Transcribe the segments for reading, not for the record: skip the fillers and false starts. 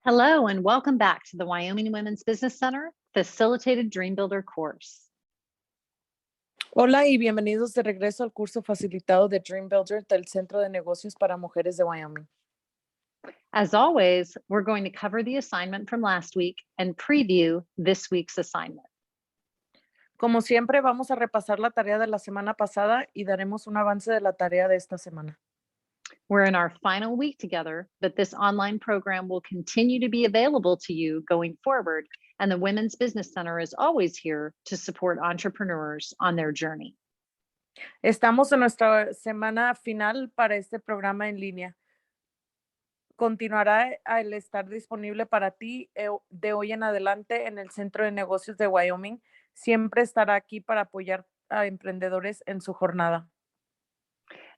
Hello and welcome back to the Wyoming Women's Business Center Facilitated DreamBuilder course. Hola y bienvenidos de regreso al curso facilitado de DreamBuilder del Centro de Negocios para Mujeres de Wyoming. As always, we're going to cover the assignment from last week and preview this week's assignment. Como siempre, vamos a repasar la tarea de la semana pasada y daremos un avance de la tarea de esta semana. We're in our final week together, but this online program will continue to be available to you going forward, and the Women's Business Center is always here to support entrepreneurs on their journey. Estamos en nuestra semana final para este programa en línea. Continuará al estar disponible para ti de hoy en adelante en el Centro de Negocios de Wyoming. Siempre estará aquí para apoyar a emprendedores en su jornada.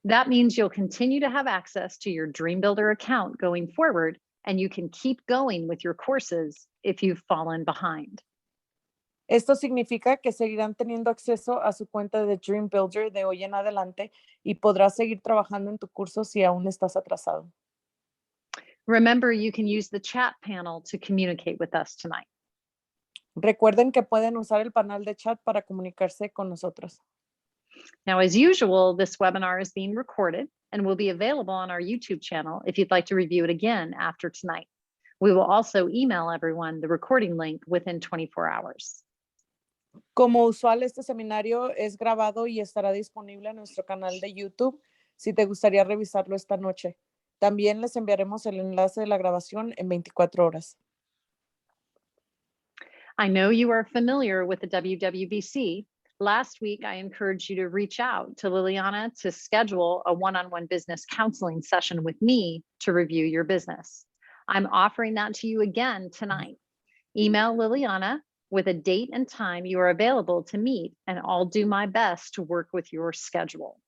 That means you'll continue to have access to your DreamBuilder account going forward, and you can keep going with your courses if you've fallen behind. Esto significa que seguirán teniendo acceso a su cuenta de DreamBuilder de hoy en adelante y podrás seguir trabajando en tu curso si aún estás atrasado. Remember, you can use the chat panel to communicate with us tonight. Recuerden que pueden usar el panel de chat para comunicarse con nosotros. Now, as usual, this webinar is being recorded and will be available on our YouTube channel if you'd like to review it again after tonight. We will also email everyone the recording link within 24 hours. Como usual, este seminario es grabado y estará disponible en nuestro canal de YouTube si te gustaría revisarlo esta noche. También les enviaremos el enlace de la grabación en 24 horas. I know you are familiar with the WWBC. Last week, I encouraged you to reach out to Liliana to schedule a one-on-one business counseling session with me to review your business. I'm offering that to you again tonight. Email Liliana with a date and time you are available to meet, and I'll do my best to work with your schedule.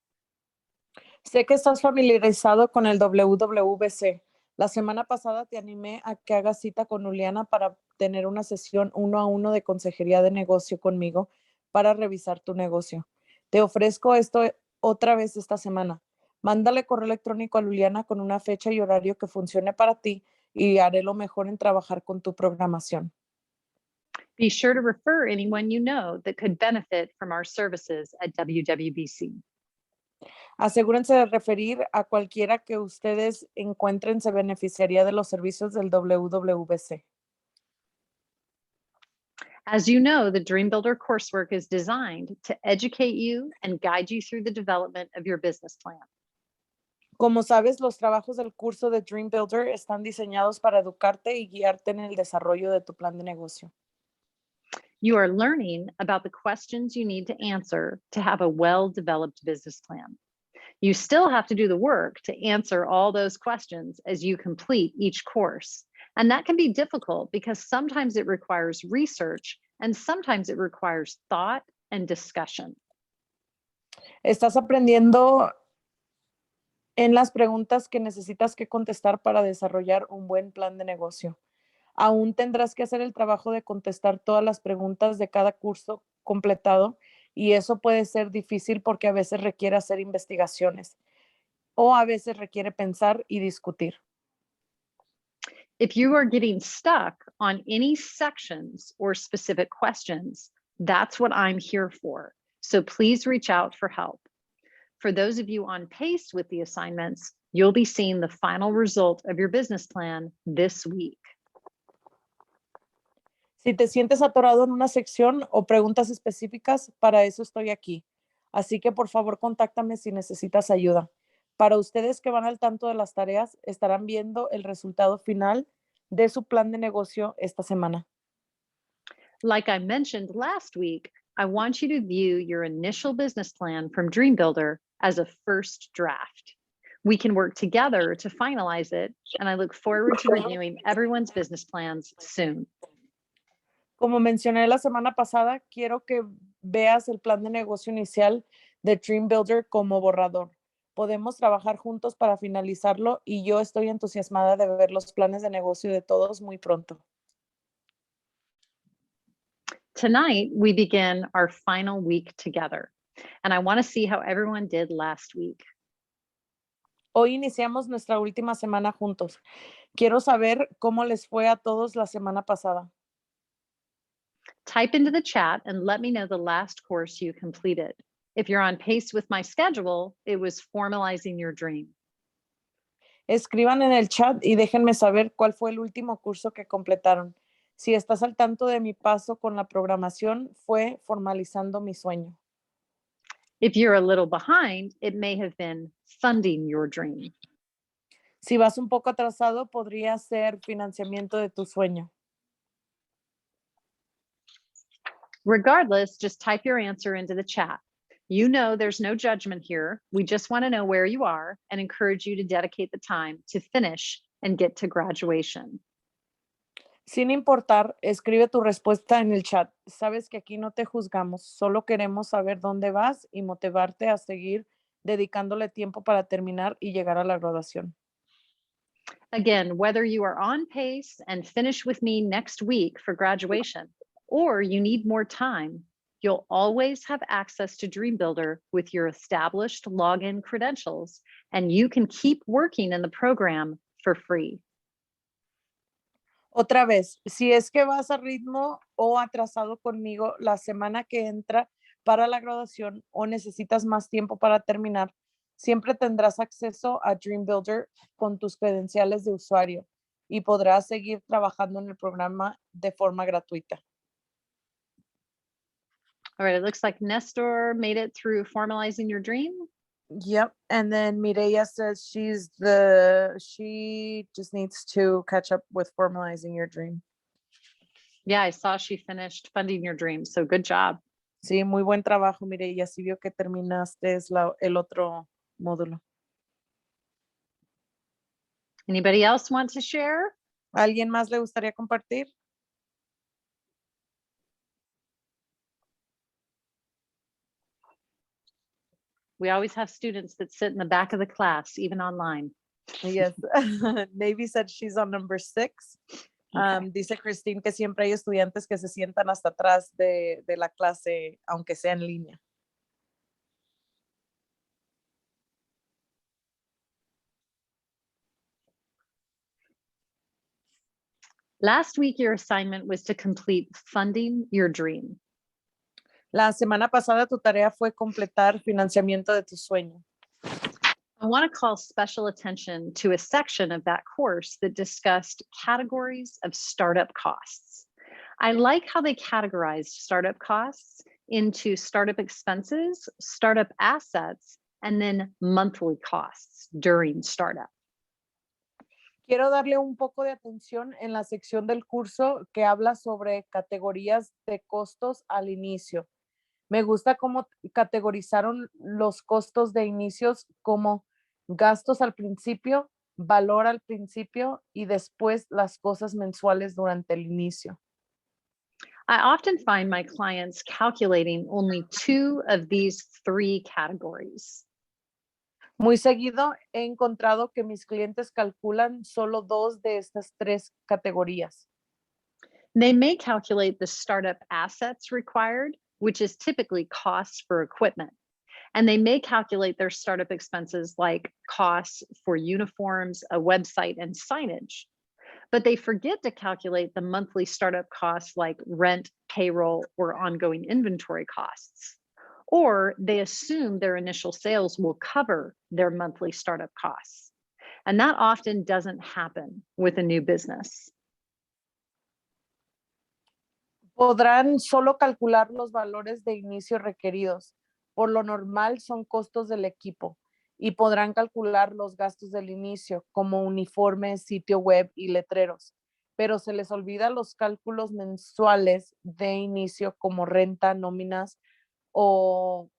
Sé que estás familiarizado con el WWBC. La semana pasada te animé a que hagas cita con Juliana para tener una sesión 1-a-1 de consejería de negocio conmigo para revisar tu negocio. Te ofrezco esto otra vez esta semana. Mándale correo electrónico a Juliana con una fecha y horario que funcione para ti y haré lo mejor en trabajar con tu programación. Be sure to refer anyone you know that could benefit from our services at WWBC. Asegúrense de referir a cualquiera que ustedes encuentren se beneficiaría de los servicios del WWBC. As you know, the DreamBuilder coursework is designed to educate you and guide you through the development of your business plan. Como sabes, los trabajos del curso de DreamBuilder están diseñados para educarte y guiarte en el desarrollo de tu plan de negocio. You are learning about the questions you need to answer to have a well-developed business plan. You still have to do the work to answer all those questions as you complete each course. And that can be difficult because sometimes it requires research and sometimes it requires thought and discussion. Estás aprendiendo en las preguntas que necesitas que contestar para desarrollar un buen plan de negocio. Aún tendrás que hacer el trabajo de contestar todas las preguntas de cada curso completado y eso puede ser difícil porque a veces requiere hacer investigaciones o a veces requiere pensar y discutir. If you are getting stuck on any sections or specific questions, that's what I'm here for. So please reach out for help. For those of you on pace with the assignments, you'll be seeing the final result of your business plan this week. Si te sientes atorado en una sección o preguntas específicas, para eso estoy aquí. Así que por favor contáctame si necesitas ayuda. Para ustedes que van al tanto de las tareas, estarán viendo el resultado final de su plan de negocio esta semana. Like I mentioned last week, I want you to view your initial business plan from DreamBuilder as a first draft. We can work together to finalize it, and I look forward to reviewing everyone's business plans soon. Como mencioné la semana pasada, quiero que veas el plan de negocio inicial de DreamBuilder como borrador. Podemos trabajar juntos para finalizarlo y yo estoy entusiasmada de ver los planes de negocio de todos muy pronto. Tonight, we begin our final week together, and I want to see how everyone did last week. Hoy iniciamos nuestra última semana juntos. Quiero saber cómo les fue a todos la semana pasada. Type into the chat and let me know the last course you completed. If you're on pace with my schedule, it was formalizing your dream. Escriban en el chat y déjenme saber cuál fue el último curso que completaron. Si estás al tanto de mi paso con la programación, fue formalizando mi sueño. If you're a little behind, it may have been funding your dream. Si vas un poco atrasado, podría ser financiamiento de tu sueño. Regardless, just type your answer into the chat. You know there's no judgment here. We just want to know where you are and encourage you to dedicate the time to finish and get to graduation. Sin importar, escribe tu respuesta en el chat. Sabes que aquí no te juzgamos, solo queremos saber dónde vas y motivarte a seguir dedicándole tiempo para terminar y llegar a la graduación. Again, whether you are on pace and finish with me next week for graduation, or you need more time, you'll always have access to DreamBuilder with your established login credentials, and you can keep working in the program for free. Otra vez, si es que vas a ritmo o atrasado conmigo la semana que entra para la graduación o necesitas más tiempo para terminar, siempre tendrás acceso a DreamBuilder con tus credenciales de usuario y podrás seguir trabajando en el programa de forma gratuita. All right, it looks like Nestor made it through formalizing your dream. Yep, and then Mireya says she just needs to catch up with formalizing your dream. Yeah, I saw she finished funding your dream, so good job. Sí, muy buen trabajo, Mireya. Sí vio que terminaste el otro módulo. Anybody else want to share? ¿Alguien más le gustaría compartir? We always have students that sit in the back of the class, even online. Yes. Navy said she's on number 6. Okay. Dice Christine que siempre hay estudiantes que se sientan hasta atrás de la clase, aunque sea en línea. Last week, your assignment was to complete funding your dream. La semana pasada tu tarea fue completar financiamiento de tu sueño. I want to call special attention to a section of that course that discussed categories of startup costs. I like how they categorized startup costs into startup expenses, startup assets, and then monthly costs during startup. Quiero darle un poco de atención en la sección del curso que habla sobre categorías de costos al inicio. Me gusta cómo categorizaron los costos de inicios como gastos al principio, valor al principio y después las cosas mensuales durante el inicio. I often find my clients calculating only 2 of these 3 categories. Muy seguido he encontrado que mis clientes calculan solo 2 de estas 3 categorías. They may calculate the startup assets required, which is typically costs for equipment. And they may calculate their startup expenses like costs for uniforms, a website, and signage. But they forget to calculate the monthly startup costs like rent, payroll, or ongoing inventory costs. Or they assume their initial sales will cover their monthly startup costs. And that often doesn't happen with a new business. Podrán solo calcular los valores de inicio requeridos. Por lo normal son costos del equipo y podrán calcular los gastos del inicio como uniformes, sitio web y letreros, pero se les olvida los cálculos mensuales de inicio como renta, nóminas o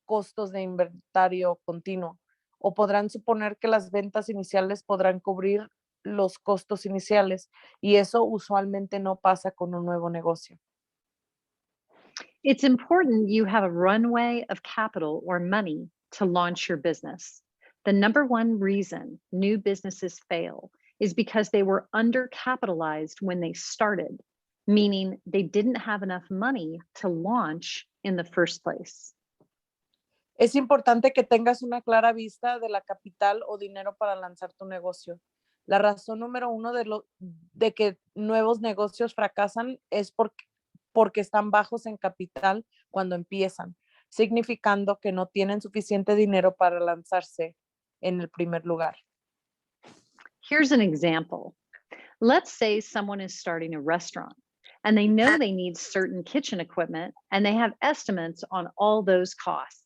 costos de inventario continuo. O podrán suponer que las ventas iniciales podrán cubrir los costos iniciales y eso usualmente no pasa con un nuevo negocio. It's important you have a runway of capital or money to launch your business. The number one reason new businesses fail is because they were undercapitalized when they started, meaning they didn't have enough money to launch in the first place. Es importante que tengas una clara vista de la capital o dinero para lanzar tu negocio. La razón número uno de que nuevos negocios fracasan es porque están bajos en capital cuando empiezan, significando que no tienen suficiente dinero para lanzarse en el primer lugar. Here's an example. Let's say someone is starting a restaurant and they know they need certain kitchen equipment and they have estimates on all those costs.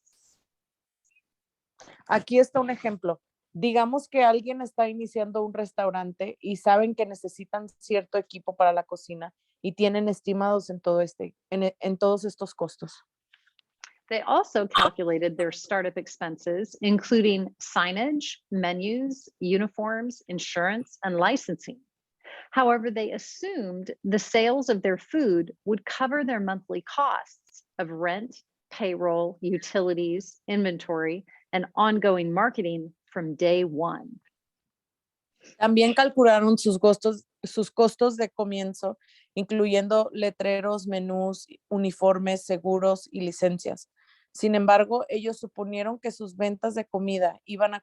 Aquí está un ejemplo. Digamos que alguien está iniciando un restaurante y saben que necesitan cierto equipo para la cocina y tienen estimados en todos estos costos. They also calculated their startup expenses, including signage, menus, uniforms, insurance, and licensing. However, they assumed the sales of their food would cover their monthly costs of rent, payroll, utilities, inventory, and ongoing marketing from day one. También calcularon sus costos de comienzo, incluyendo letreros, menús, uniformes, seguros y licencias. Sin embargo, ellos suponieron que sus ventas de comida iban a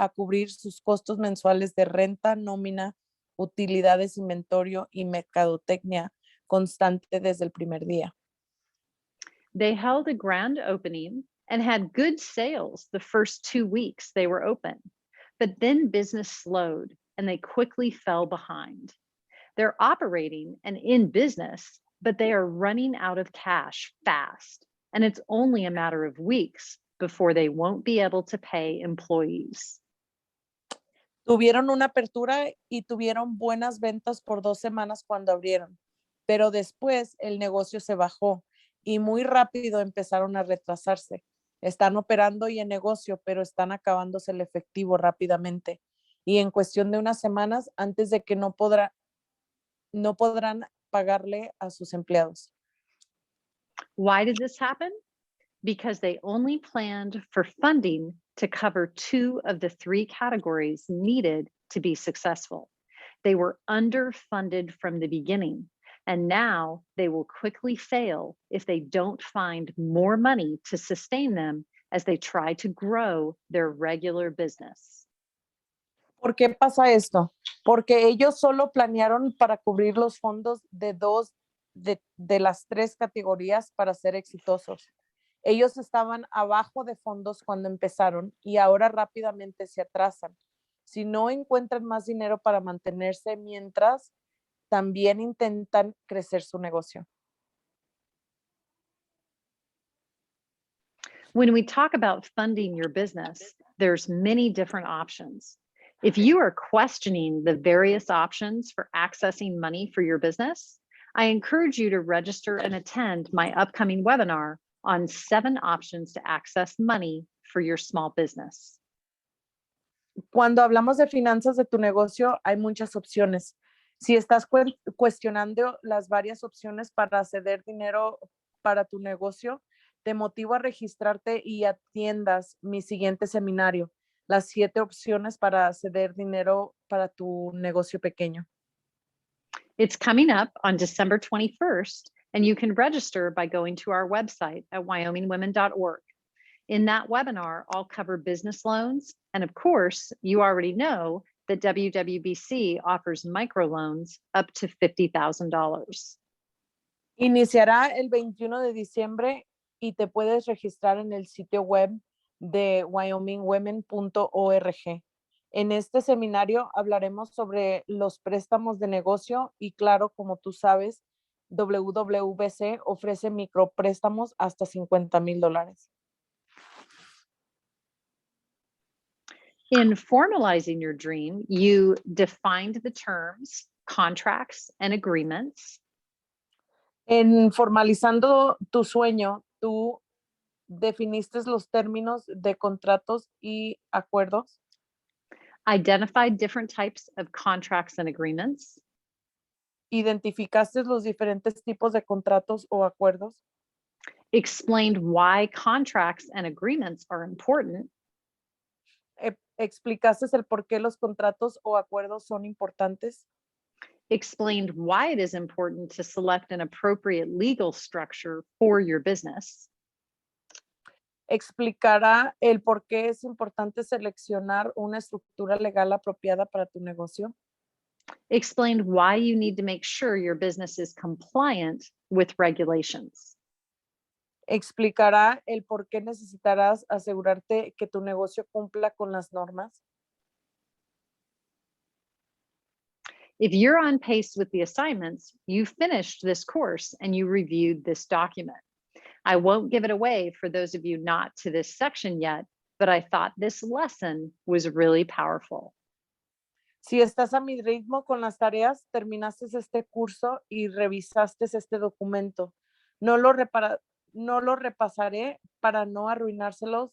cubrir sus costos mensuales de renta, nómina, utilidades, inventario y mercadotecnia constante desde el primer día. They held a grand opening and had good sales the first 2 weeks they were open, but then business slowed and they quickly fell behind. They're operating and in business, but they are running out of cash fast. And it's only a matter of weeks before they won't be able to pay employees. Tuvieron una apertura y tuvieron buenas ventas por 2 semanas cuando abrieron, pero después el negocio se bajó y muy rápido empezaron a retrasarse. Están operando y en negocio, pero están acabándose el efectivo rápidamente y en cuestión de unas semanas antes de que no podrán pagarle a sus empleados. Why did this happen? Because they only planned for funding to cover 2 of the 3 categories needed to be successful. They were underfunded from the beginning, and now they will quickly fail if they don't find more money to sustain them as they try to grow their regular business. ¿Por qué pasa esto? Porque ellos solo planearon para cubrir los fondos de 2 de las 3 categorías para ser exitosos. Ellos estaban abajo de fondos cuando empezaron y ahora rápidamente se atrasan. Si no encuentran más dinero para mantenerse mientras también intentan crecer su negocio. When we talk about funding your business, there's many different options. If you are questioning the various options for accessing money for your business, I encourage you to register and attend my upcoming webinar on 7 options to access money for your small business. Cuando hablamos de finanzas de tu negocio, hay muchas opciones. Si estás cuestionando las varias opciones para acceder dinero para tu negocio, te motivo a registrarte y atiendas mi siguiente seminario, las 7 opciones para acceder dinero para tu negocio pequeño. It's coming up on December 21st, and you can register by going to our website at wyomingwomen.org. In that webinar, I'll cover business loans. And of course, you already know that WWBC offers microloans up to $50,000. Iniciará el 21 de diciembre y te puedes registrar en el sitio web de wyomingwomen.org. En este seminario hablaremos sobre los préstamos de negocio y claro, como tú sabes, WWBC ofrece micropréstamos hasta $50,000. In formalizing your dream, you defined the terms, contracts, and agreements. En formalizando tu sueño, tú definiste los términos de contratos y acuerdos. Identified different types of contracts and agreements. Identificaste los diferentes tipos de contratos o acuerdos. Explained why contracts and agreements are important. Explicaste el por qué los contratos o acuerdos son importantes. Explained why it is important to select an appropriate legal structure for your business. Explicará el por qué es importante seleccionar una estructura legal apropiada para tu negocio. Explained why you need to make sure your business is compliant with regulations. Explicará el por qué necesitarás asegurarte que tu negocio cumpla con las normas. If you're on pace with the assignments, you finished this course and you reviewed this document. I won't give it away for those of you not to this section yet, but I thought this lesson was really powerful. Si estás a mi ritmo con las tareas, terminaste este curso y revisaste este documento. No lo repasaré para no arruinárselos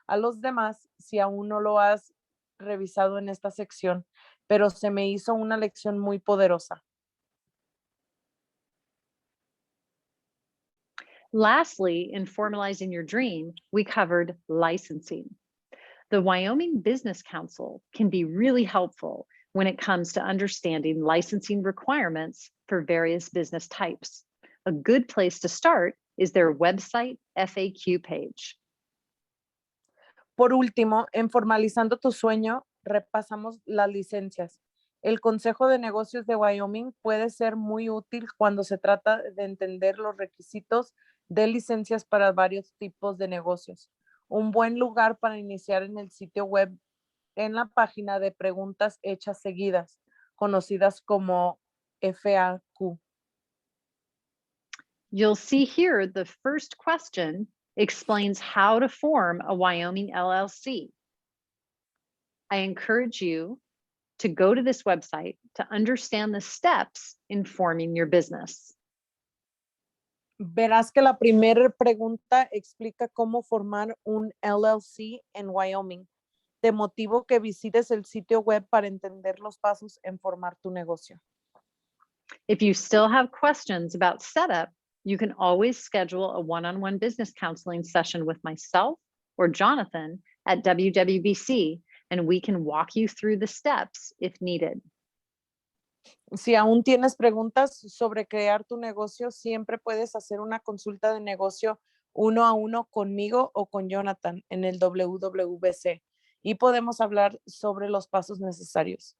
a los demás si aún no lo has revisado en esta sección, pero se me hizo una lección muy poderosa. Lastly, in formalizing your dream, we covered licensing. The Wyoming Business Council can be really helpful when it comes to understanding licensing requirements for various business types. A good place to start is their website FAQ page. Por último, en Formalizando tu Sueño, repasamos las licencias. El Consejo de Negocios de Wyoming puede ser muy útil cuando se trata de entender los requisitos de licencias para varios tipos de negocios. Un buen lugar para iniciar en el sitio web en la página de preguntas hechas seguidas, conocidas como FAQ. You'll see here the first question explains how to form a Wyoming LLC. I encourage you to go to this website to understand the steps in forming your business. Verás que la primera pregunta explica cómo formar un LLC en Wyoming. Te motivo que visites el sitio web para entender los pasos en formar tu negocio. If you still have questions about setup, you can always schedule a one-on-one business counseling session with myself or Jonathan at WWBC, and we can walk you through the steps if needed. Si aún tienes preguntas sobre crear tu negocio, siempre puedes hacer una consulta de negocio 1-a-1 conmigo o con Jonathan en el WWBC y podemos hablar sobre los pasos necesarios.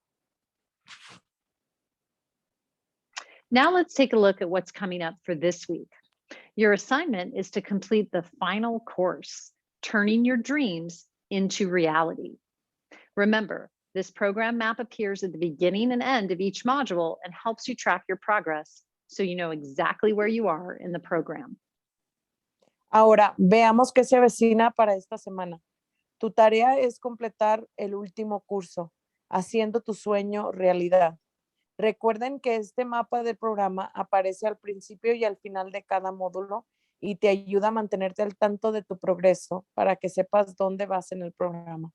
Now let's take a look at what's coming up for this week. Your assignment is to complete the final course, Turning Your Dreams into Reality. Remember, this program map appears at the beginning and end of each module and helps you track your progress so you know exactly where you are in the program. Ahora, veamos qué se avecina para esta semana. Tu tarea es completar el último curso, Haciendo tu Sueño Realidad. Recuerden que este mapa del programa aparece al principio y al final de cada módulo y te ayuda a mantenerte al tanto de tu progreso para que sepas dónde vas en el programa.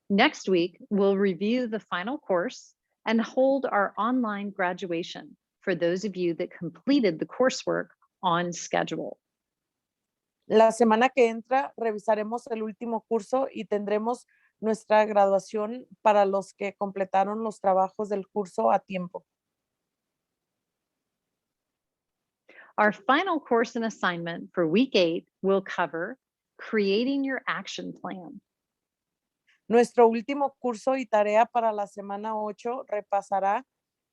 Next week, we'll review the final course and hold our online graduation for those of you that completed the coursework on schedule. La semana que entra revisaremos el último curso y tendremos nuestra graduación para los que completaron los trabajos del curso a tiempo. Our final course and assignment for week 8 will cover creating your action plan. Nuestro último curso y tarea para la semana 8 repasará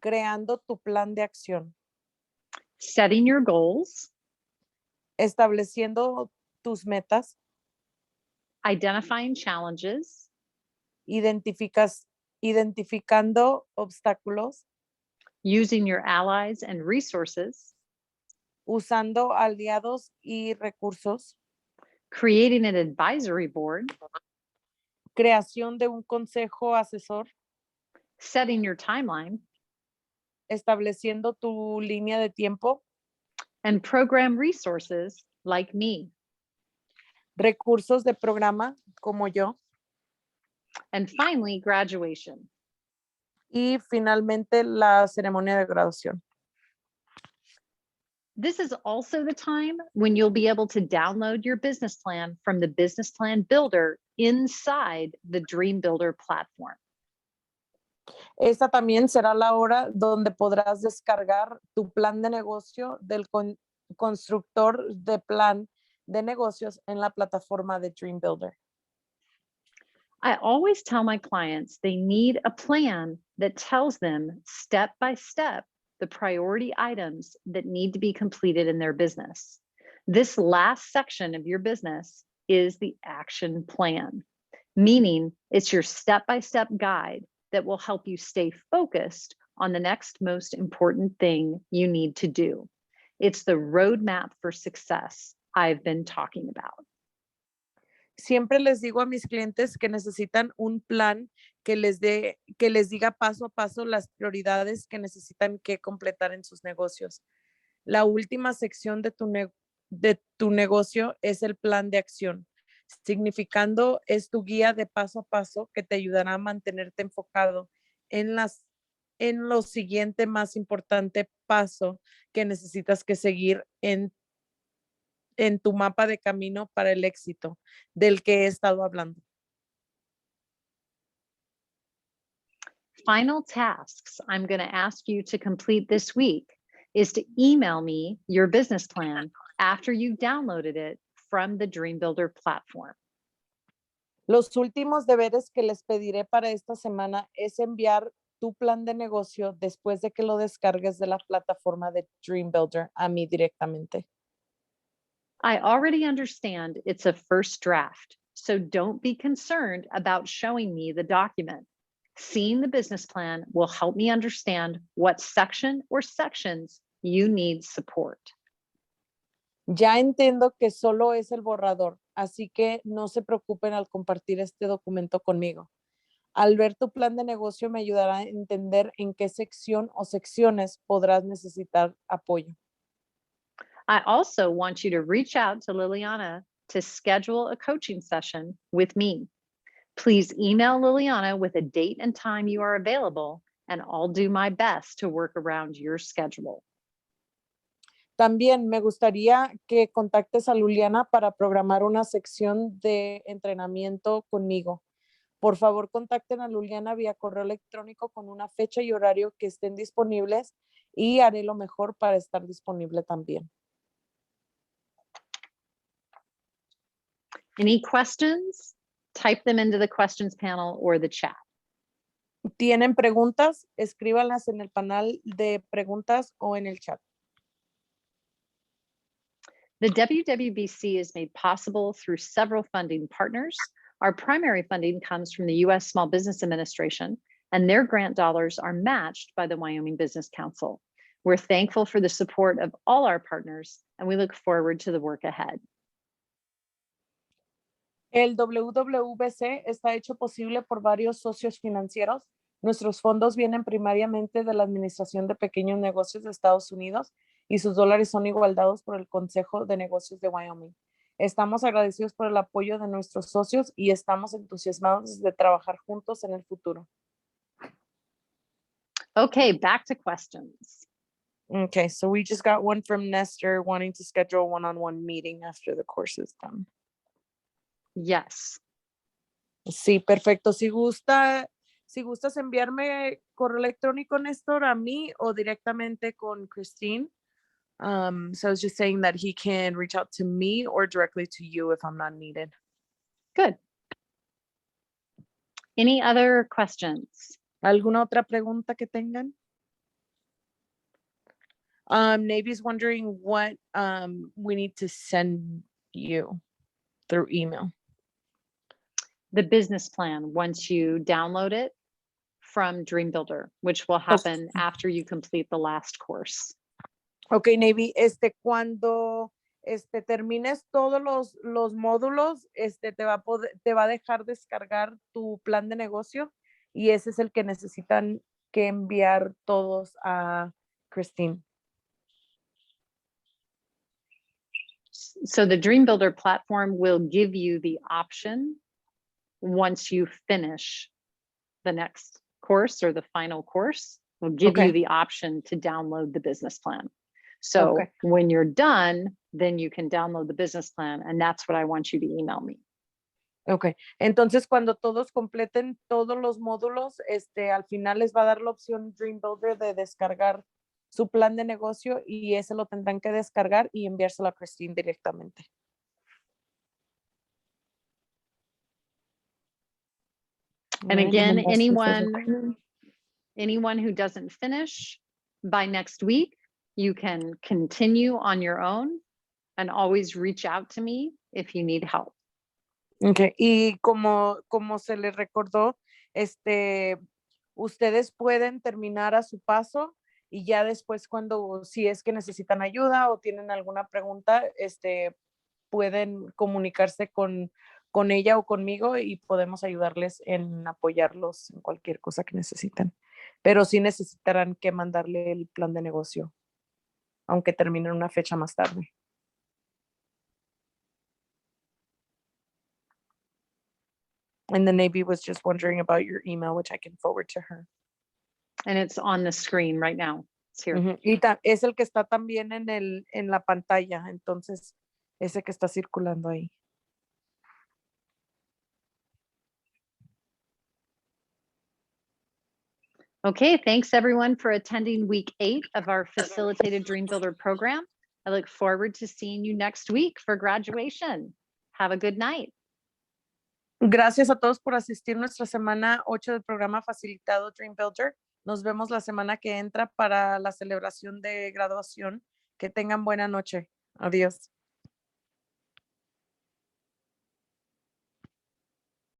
creando tu plan de acción, Setting your goals, estableciendo tus metas, identifying challenges, identificando obstáculos, using your allies and resources, usando aliados y recursos, creating an advisory board, creación de un consejo asesor, setting your timeline, estableciendo tu línea de tiempo, and program resources like me. recursos de programa como yo, And finally, graduation. y finalmente la ceremonia de graduación. This is also the time when you'll be able to download your business plan from the Business Plan Builder inside the DreamBuilder platform. Esta también será la hora donde podrás descargar tu plan de negocio del constructor de plan de negocios en la plataforma de DreamBuilder. I always tell my clients they need a plan that tells them step by step the priority items that need to be completed in their business. This last section of your business is the action plan, meaning it's your step-by-step guide that will help you stay focused on the next most important thing you need to do. It's the roadmap for success I've been talking about. Siempre les digo a mis clientes que necesitan un plan que les diga paso a paso las prioridades que necesitan que completar en sus negocios. La última sección de tu negocio es el plan de acción, significando es tu guía de paso a paso que te ayudará a mantenerte enfocado en lo siguiente más importante paso que necesitas que seguir en tu mapa de camino para el éxito del que he estado hablando. Final tasks I'm going to ask you to complete this week is to email me your business plan after you downloaded it from the DreamBuilder platform. Los últimos deberes que les pediré para esta semana es enviar tu plan de negocio después de que lo descargues de la plataforma de DreamBuilder a mí directamente. I already understand it's a first draft, so don't be concerned about showing me the document. Seeing the business plan will help me understand what section or sections you need support. Ya entiendo que solo es el borrador, así que no se preocupen al compartir este documento conmigo. Al ver tu plan de negocio me ayudará a entender en qué sección o secciones podrás necesitar apoyo. I also want you to reach out to Liliana to schedule a coaching session with me. Please email Liliana with a date and time you are available, and I'll do my best to work around your schedule. También me gustaría que contactes a Liliana para programar una sección de entrenamiento conmigo. Por favor, contacten a Liliana vía correo electrónico con una fecha y horario que estén disponibles y haré lo mejor para estar disponible también. Any questions? Type them into the questions panel or the chat. ¿Tienen preguntas? Escríbanlas en el panel de preguntas o en el chat. The WWBC is made possible through several funding partners. Our primary funding comes from the U.S. Small Business Administration, and their grant dollars are matched by the Wyoming Business Council. We're thankful for the support of all our partners, and we look forward to the work ahead. El WWBC está hecho posible por varios socios financieros. Nuestros fondos vienen primariamente de la Administración de Pequeños Negocios de Estados Unidos y sus dólares son igualdados por el Consejo de Negocios de Wyoming. Estamos agradecidos por el apoyo de nuestros socios y estamos entusiasmados de trabajar juntos en el futuro. Okay, back to questions. Okay, so we just got one from Nestor wanting to schedule a one-on-one meeting after the course is done. Yes. Sí, perfecto. Si gustas enviarme correo electrónico, Néstor, a mí o directamente con Christine. So I was just saying that he can reach out to me or directly to you if I'm not needed. Good. Any other questions? ¿Alguna otra pregunta que tengan? Navy's wondering what we need to send you through email. The business plan once you download it from DreamBuilder, which will happen after you complete the last course. Okay, Navy, cuando termines todos los módulos, te va a dejar descargar tu plan de negocio y ese es el que necesitan que enviar todos a Christine. So the DreamBuilder platform will give you the option once you finish the next course or the final course, will give you the option to download the business plan. So when you're done, then you can download the business plan, and that's what I want you to email me. Okay, entonces cuando todos completen todos los módulos, al final les va a dar la opción DreamBuilder de descargar su plan de negocio y ese lo tendrán que descargar y enviárselo a Christine directamente. And Ay, no again, mandaste ese documento. anyone who doesn't finish by next week, you can continue on your own and always reach out to me if you need help. Okay. Y como se les recordó, ustedes pueden terminar a su paso y ya después si es que necesitan ayuda o tienen alguna pregunta, pueden comunicarse con ella o conmigo y podemos ayudarles en apoyarlos en cualquier cosa que necesiten. Pero sí necesitarán que mandarle el plan de negocio, aunque termine en una fecha más tarde. And the Navy was just wondering about your email, which I can forward to her. And it's on the screen right now. It's here. Ujú. Y es el que está también en la pantalla, entonces ese que está circulando ahí. Okay, thanks everyone for attending week 8 of our facilitated DreamBuilder program. I look forward to seeing you next week for graduation. Have a good night. Gracias a todos por asistir nuestra semana 8 del programa facilitado DreamBuilder. Nos vemos la semana que entra para la celebración de graduación. Que tengan buena noche. Adiós.